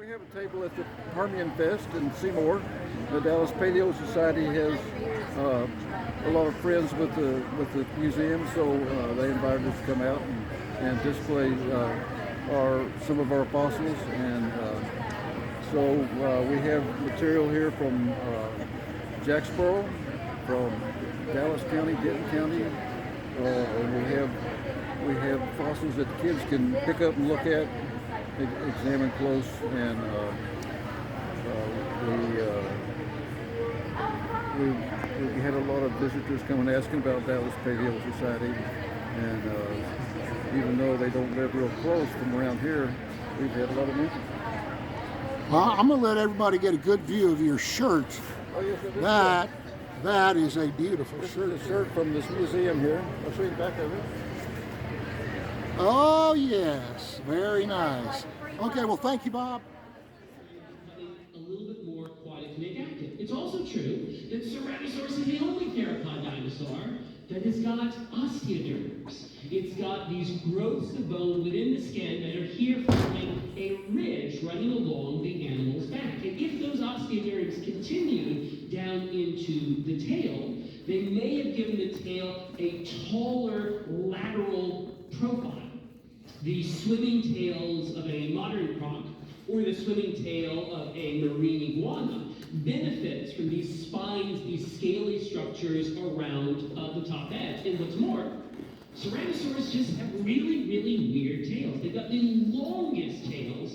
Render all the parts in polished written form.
We have a table at the Permian Fest in Seymour. The Dallas Paleo Society has a lot of friends with the museum, so they invited us to come out and display some of our fossils. And so we have material here from Jacksboro, from Dallas County, Denton County, and we have fossils that the kids can pick up and look at, examine close, and we had a lot of visitors coming asking about Dallas Paleo Society, and even though they don't live real close from around here, we've had a lot of interest. Well, I'm going to let everybody get a good view of your shirt. Oh, yes, That is a beautiful this shirt. is a shirt from this museum here. I'll show you the back of it. Oh, yes. Very nice. Okay, well, thank you, Bob. A little bit more aquatically adapted. It's also true that Ceratosaurus is the only theropod dinosaur that has got osteoderms. It's got these growths of bone within the skin that are here forming a ridge running along the animal's back. And if those osteoderms continue down into the tail, they may have given the tail a taller lateral profile. The swimming tails of a modern croc or the swimming tail of a marine iguana benefits from these spines, these scaly structures around the top edge. And what's more, Ceratosaurus just have really, really weird tails. They've got the longest tails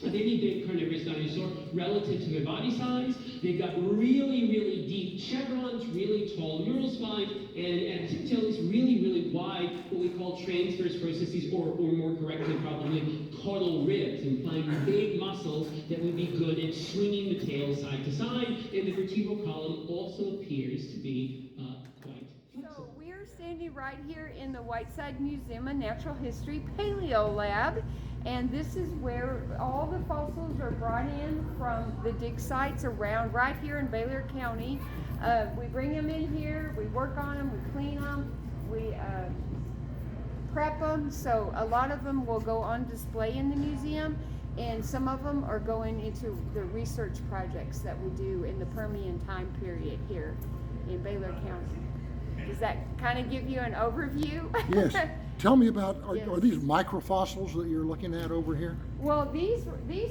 of any big carnivorous dinosaur relative to their body size. They've got really, really deep chevrons, really tall neural spines, and tip tail is really, really wide, what we call transverse processes, or more correctly, probably caudal ribs, implying big muscles that would be good at swinging the tail side to side, and the vertebral column also appears to be quite flexible. So we're standing right here in the Whiteside Museum of Natural History Paleo Lab, and this is where all the fossils are brought in from the dig sites around right here in Baylor County. We bring them in here, we work on them, we clean them, we prep them, so a lot of them will go on display in the museum, and some of them are going into the research projects that we do in the Permian time period here in Baylor County. Does that kind of give you an overview? Yes. Tell me about, Yes. are these microfossils that you're looking at over here? Well, these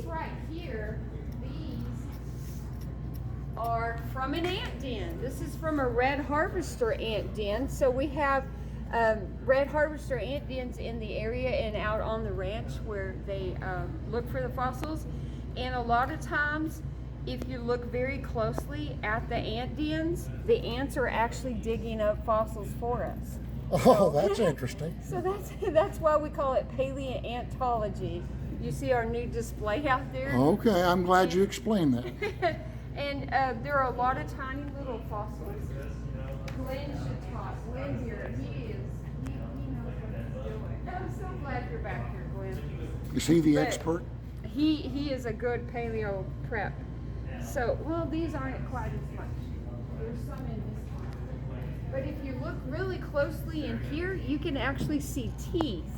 right here, these are from an ant den. This is from a red harvester ant den. So we have red harvester ant dens in the area and out on the ranch where they look for the fossils. And a lot of times, if you look very closely at the ant dens, the ants are actually digging up fossils for us. Oh, that's interesting. So that's why we call it paleontology. You see our new display out there? Okay, I'm glad you explained that. And there are a lot of tiny little fossils. Glenn should talk. Glenn here, he knows what he's doing. I'm so glad you're back here, Glenn. Is he the But expert? He is a good paleo prep. So, well, these aren't quite as much. There's some in this one. But if you look really closely in here, you can actually see teeth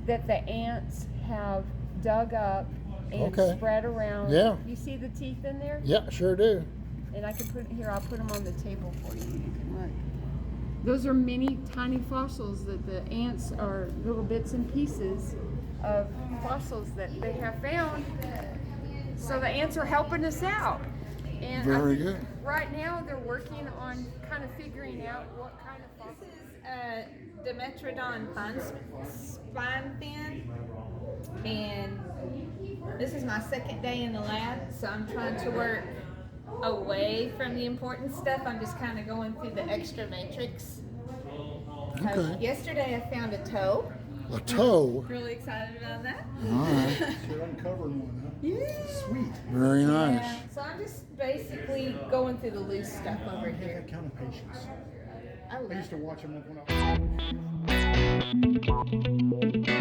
that the ants have dug up and spread around. Yeah. You see the teeth in there? Yeah, sure do. And I can put here, I'll put them on the table for you. You can look. Those are many tiny fossils that the ants are little bits and pieces of fossils that they have found. So the ants are helping us out. And Very good. Right now they're working on kind of figuring out what kind of fossils. This is Dimetrodon spine fin, and this is my second day in the lab, so I'm trying to work away from the important stuff. I'm just kind of going through the extra matrix. Okay. Yesterday I found a toe. A toe. Really excited about that. All right. You're uncovering one, huh? Yeah. Sweet. Very nice. Yeah, so I'm just basically going through the loose stuff over I have here. that kind of patience. I I love used it. to watch them when I was